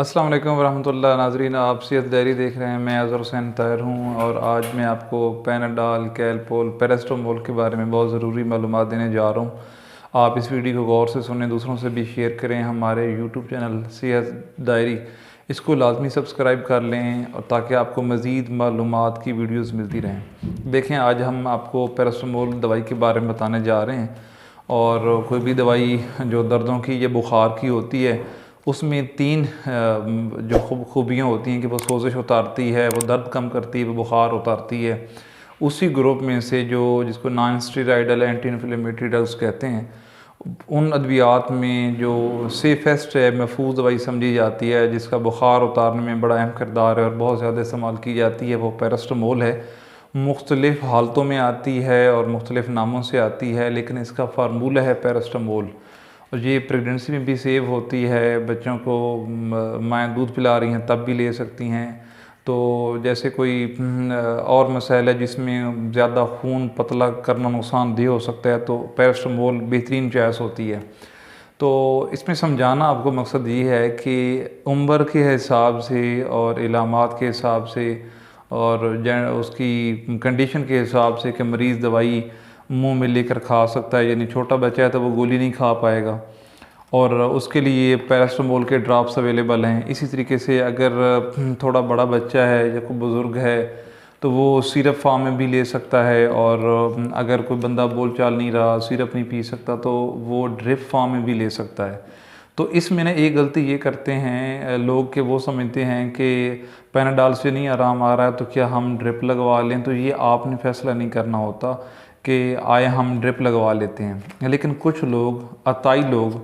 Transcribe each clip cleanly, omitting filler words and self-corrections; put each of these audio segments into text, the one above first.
अस्सलाम वालेकुम वरहमतुल्लाह। नाज़रीन, आप सेहत डायरी देख रहे हैं। मैं अज़हर हुसैन ताहिर हूँ और आज मैं आपको पैनाडॉल, कैलपोल, पैरास्टामोल के बारे में बहुत ज़रूरी मालूमात देने जा रहा हूँ। आप इस वीडियो को गौर से सुनें, दूसरों से भी शेयर करें। हमारे यूट्यूब चैनल सेहत डायरी इसको लाजमी सब्सक्राइब कर लें और ताकि आपको मज़ीद मालूमात की वीडियोज़ मिलती रहें। देखें, आज हम आपको पैरास्टामोल दवाई के बारे में बताने जा रहे हैं। और कोई भी दवाई जो दर्दों की या बुखार की होती है, उसमें तीन जो खूबियाँ होती हैं कि वो सोजिश उतारती है, वो दर्द कम करती है, वो बुखार उतारती है। उसी ग्रुप में से जो जिसको non steroidal anti inflammatory drugs कहते हैं, उन अद्वियात में जो सेफेस्ट है, महफूज दवाई समझी जाती है, जिसका बुखार उतारने में बड़ा अहम किरदार है और बहुत ज़्यादा इस्तेमाल की जाती है, वो पैरास्टामोल है। मुख्तलिफ़ हालतों में आती है और मुख्तलिफ़ नामों से आती है, लेकिन इसका फार्मूला है पैरास्टामोल। और ये प्रेगनेंसी में भी सेव होती है। बच्चों को माएँ दूध पिला रही हैं तब भी ले सकती हैं। तो जैसे कोई और मसाइल है जिसमें ज़्यादा खून पतला करना नुकसानदेह हो सकता है, तो पैरास्टामोल बेहतरीन चॉइस होती है। तो इसमें समझाना आपको मकसद ये है कि उम्र के हिसाब से और इलामात के हिसाब से और उसकी कंडीशन के हिसाब से कि मरीज़ दवाई मुंह में लेकर खा सकता है। यानी छोटा बच्चा है तो वो गोली नहीं खा पाएगा और उसके लिए पैरास्टामोल के ड्रॉप्स अवेलेबल हैं। इसी तरीके से अगर थोड़ा बड़ा बच्चा है या कोई बुज़ुर्ग है तो वो सिरप फार्म में भी ले सकता है। और अगर कोई बंदा बोल चाल नहीं रहा, सिरप नहीं पी सकता, तो वो ड्रिप फार्म में भी ले सकता है। तो इसमें ना एक गलती ये करते हैं लोग कि वो समझते हैं कि पैनाडॉल से नहीं आराम आ रहा है तो क्या हम ड्रिप लगवा लें। तो ये आपने फ़ैसला नहीं करना होता कि आए हम ड्रिप लगवा लेते हैं। लेकिन कुछ लोग, अताई लोग,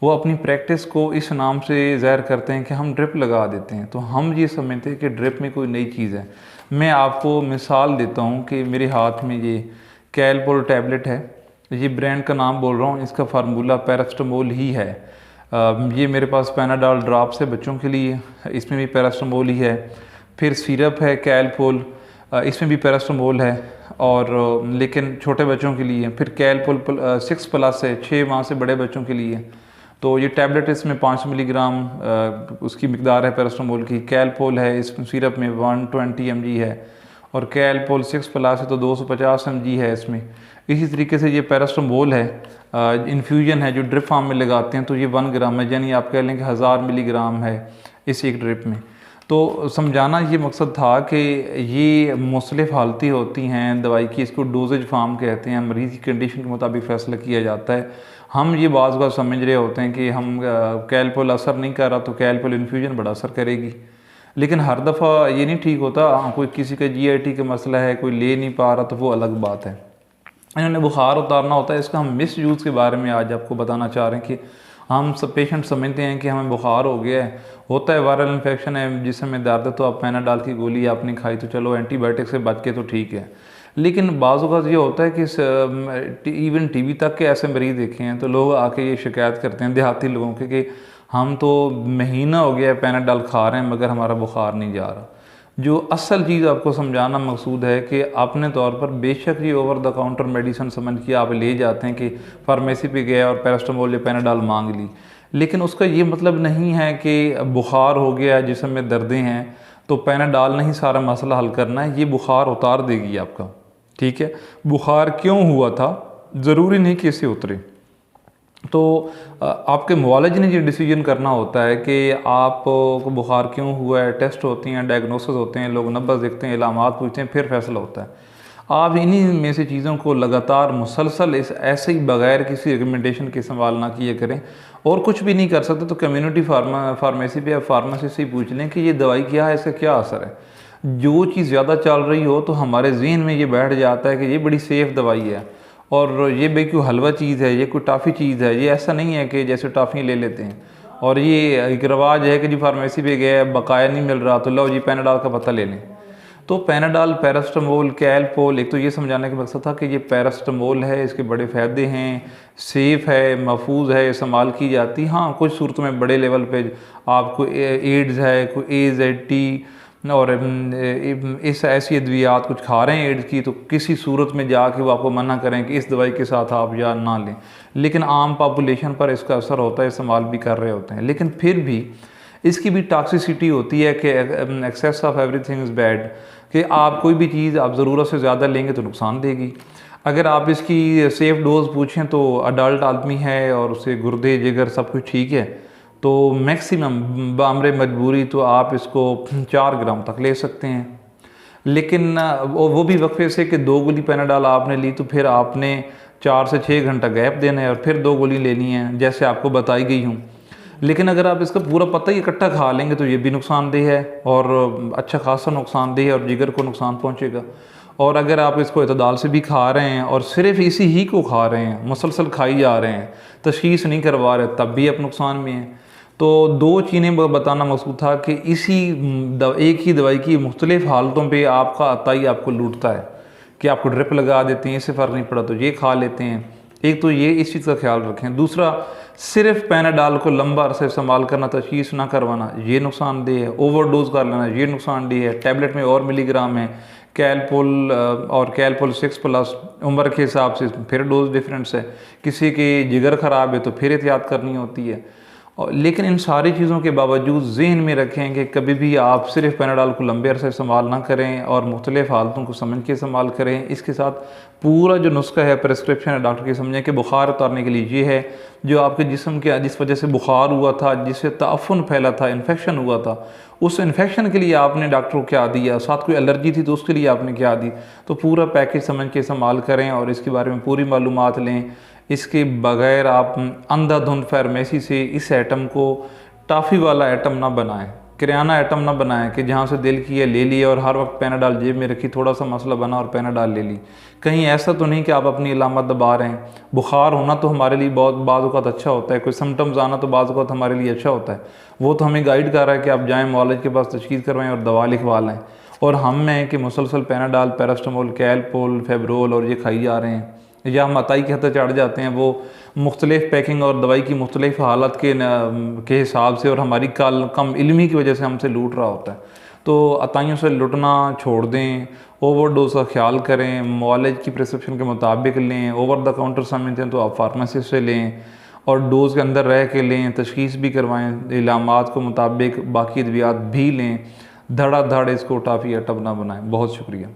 वो अपनी प्रैक्टिस को इस नाम से ज़ाहिर करते हैं कि हम ड्रिप लगा देते हैं। तो हम ये समझते हैं कि ड्रिप में कोई नई चीज़ है। मैं आपको मिसाल देता हूँ कि मेरे हाथ में ये कैलपोल टैबलेट है। ये ब्रांड का नाम बोल रहा हूँ, इसका फार्मूला पैरास्टामोल ही है। ये मेरे पास पैनाडॉल ड्रॉप्स है बच्चों के लिए, इसमें भी पैरास्टामोल ही है। फिर सिरप है कैलपोल, इसमें भी पैरास्टामोल है और लेकिन छोटे बच्चों के लिए। फिर कैलपोल 6+ है, 6 माह से बड़े बच्चों के लिए। तो ये टैबलेट इसमें 5 मिलीग्राम उसकी मिकदार है पैरास्टामोल की। कैलपोल है इस सिरप में 120 mg है और कैलपोल 6+ है तो 250 mg है इसमें। इसी तरीके से ये पैरास्टामोल है इन्फ्यूजन है जो ड्रिप फार्म में लगाते हैं, तो ये 1 ग्राम है, यानी आप कह लें कि 1000 मिलीग्राम है इस एक ड्रिप में। तो समझाना ये मकसद था कि ये मुख्तलिफ़ हालतें होती हैं दवाई की, इसको डोजेज फार्म कहते हैं। मरीज़ की कंडीशन के मुताबिक फ़ैसला किया जाता है। हम ये बाज़ बात समझ रहे होते हैं कि हम कैलपोल असर नहीं कर रहा तो कैलपोल इन्फ्यूजन बड़ा असर करेगी, लेकिन हर दफ़ा ये नहीं ठीक होता। कोई किसी का GIT का मसला है, कोई ले नहीं पा रहा, तो वो अलग बात है। इन्होंने बुखार उतारना होता है, इसका हम मिस यूज़ के बारे में आज आपको बताना चाह रहे हैं कि हम सब पेशेंट समझते हैं कि हमें बुखार हो गया है, होता है वायरल इन्फेक्शन है, जिसमें दर्द है तो आप पैनाडॉल की गोली आपने खाई तो चलो एंटीबायोटिक से बच के तो ठीक है। लेकिन बाज़ औक़ात ये होता है कि इवन TB तक के ऐसे मरीज़ देखे हैं, तो लोग आके ये शिकायत करते हैं देहाती लोगों के कि हम तो महीना हो गया पैनाडॉल खा रहे हैं मगर हमारा बुखार नहीं जा रहा। जो असल चीज़ आपको समझाना मकसूद है कि अपने तौर पर बेशक ये ओवर द काउंटर मेडिसिन समझ के आप ले जाते हैं कि फार्मेसी पे गया और पैरास्टामोल या पैनाडॉल मांग ली, लेकिन उसका ये मतलब नहीं है कि बुखार हो गया है, जिस्म में दर्दें हैं तो पैनाडॉल नहीं सारा मसला हल करना है। ये बुखार उतार देगी आपका, ठीक है। बुखार क्यों हुआ था ज़रूरी नहीं कि इससे उतरे। तो आपके मुआलिज ने ये डिसीजन करना होता है कि आपको बुखार क्यों हुआ है। टेस्ट होती हैं, डायग्नोसिस होते हैं, लोग नब्ज़ देखते हैं, इलामात पूछते हैं, फिर फैसला होता है। आप इन्हीं में से चीज़ों को लगातार मुसलसल ऐसे ही बग़ैर किसी रिकमेंडेशन के इस्तेमाल ना किए करें। और कुछ भी नहीं कर सकते तो कम्युनिटी फार्मेसी पे या फार्मासिस्ट से पूछ लें कि ये दवाई क्या है, इसका क्या असर है। जो चीज़ ज़्यादा चल रही हो तो हमारे जहन में ये बैठ जाता है कि ये बड़ी सेफ़ दवाई है और ये कोई हलवा चीज़ है, ये कोई टॉफ़ी चीज़ है। ये ऐसा नहीं है कि जैसे टॉफ़ी ले लेते हैं और ये एक रवाज है कि जी फार्मेसी पे गया बकाया नहीं मिल रहा तो लो जी पैनाडॉल का पता ले लें। तो पैनाडॉल, पैरास्टामोल, कैलपोल, एक तो ये समझाने का मकसद था कि ये पैरास्टामोल है, इसके बड़े फ़ायदे हैं, सेफ़ है, महफूज है, इस्तेमाल की जाती। हाँ, कुछ सूरतों में बड़े लेवल पे आपको एड्स है, कोई AZT और इस ऐसी अद्वियात कुछ खा रहे हैं एड्स की, तो किसी सूरत में जाके वो आपको मना करें कि इस दवाई के साथ आप या ना लें। लेकिन आम पॉपुलेशन पर इसका असर होता है, इस्तेमाल भी कर रहे होते हैं। लेकिन फिर भी इसकी भी टॉक्सिसिटी होती है कि excess of everything is bad, कि आप कोई भी चीज़ आप ज़रूरत से ज़्यादा लेंगे तो नुकसान देगी। अगर आप इसकी सेफ़ डोज़ पूछें तो अडल्ट आदमी है और उसे गुर्दे जिगर सब कुछ ठीक है तो मैक्सिमम बामरे मजबूरी तो आप इसको 4 ग्राम तक ले सकते हैं। लेकिन वो भी वक्फे से कि 2 गोली पैनाडॉल आपने ली तो फिर आपने 4 से 6 घंटा गैप देना है और फिर 2 गोली लेनी है जैसे आपको बताई गई हूँ। लेकिन अगर आप इसका पूरा पता ही इकट्ठा खा लेंगे तो ये भी नुकसानदेह है और अच्छा खासा नुकसानदेह है और जिगर को नुकसान पहुँचेगा। और अगर आप इसको इतदाल से भी खा रहे हैं और सिर्फ इसी ही को खा रहे हैं, मुसलसल खाई जा रहे हैं, तशख़ीस नहीं करवा रहे, तब भी आप नुकसान में हैं। तो 2 चीज़ें बताना मकसूद था कि इसी एक ही दवाई की मुख्तलिफ़ हालतों पे आपका अताई आपको लूटता है कि आपको ड्रिप लगा देते हैं, इससे फ़र्क नहीं पड़ा तो ये खा लेते हैं। एक तो ये इस चीज़ का ख्याल रखें। दूसरा, सिर्फ पैनाडॉल को लंबा अरसे इस्तेमाल करना, तशख़ीस ना करवाना, ये नुकसानदेह है। ओवरडोज कर लेना ये नुकसानदेह है। टैबलेट में और मिलीग्राम है, कैलपोल और कैलपोल 6+ उम्र के हिसाब से फिर डोज डिफरेंस है। किसी की जिगर ख़राब है तो फिर एहतियात करनी होती है। लेकिन इन सारी चीज़ों के बावजूद ज़हन में रखें कि कभी भी आप सिर्फ पैनाडॉल को लंबे अरसे इस्तेमाल ना करें और मुख्तलिफ़ हालतों को समझ के इस्तेमाल करें। इसके साथ पूरा जो नुस्खा है, प्रेस्क्रिप्शन है डॉक्टर की, समझें कि बुखार उतारने के लिए ये है, जो आपके जिस्म के जिस वजह से बुखार हुआ था, जिससे ताफुन फैला था, इन्फेक्शन हुआ था, उस इन्फेक्शन के लिए आपने डॉक्टर को क्या दिया, साथ कोई एलर्जी थी तो उसके लिए आपने क्या दी। तो पूरा पैकेज समझ के इस्तेमाल करें और इसके बारे में पूरी मालूमात लें। इसके बगैर आप अंधाधुंध फार्मेसी से इस आइटम को टॉफ़ी वाला आइटम ना बनाएं, किराना आइटम ना बनाएं कि जहाँ से दिल किया ले लिया और हर वक्त पैनाडॉल जेब में रखी, थोड़ा सा मसला बना और पैनाडॉल ले ली। कहीं ऐसा तो नहीं कि आप अपनी अलामत दबा रहे हैं। बुखार होना तो हमारे लिए बहुत बाज़ औक़ात अच्छा होता है, कोई सिम्टम्स आना तो बाज़ औक़ात हमारे लिए अच्छा होता है। वो तो हमें गाइड कर रहा है कि आप जाएँ मौलज के पास, तशख़ीस करवाएँ और दवा लिखवा लें। और हम में कि मुसलसल पैनाडॉल, पैरास्टामोल, कैलपोल, फेब्रोल और ये खाई जा रहे हैं, या हम अताई के हद तक चढ़ जाते हैं। वो मुख्तलिफ़ पैकिंग और दवाई की मुख्तलिफ़ हालत के हिसाब से और हमारी कम इल्मी की वजह से हमसे लूट रहा होता है। तो अताइयों से लुटना छोड़ दें, ओवरडोज का ख्याल करें, मुआलिज की प्रिस्क्रिप्शन के मुताबिक लें। ओवर द काउंटर समझते हैं तो आप फार्मेसी से लें और डोज़ के अंदर रह के लें, तशख़ीस भी करवाएँ, इलामात को मुताबिक बाकी अद्वियात भी लें। धड़ाधड़ इसको टॉफ़ी आइटम ना बनाएँ। बहुत शुक्रिया।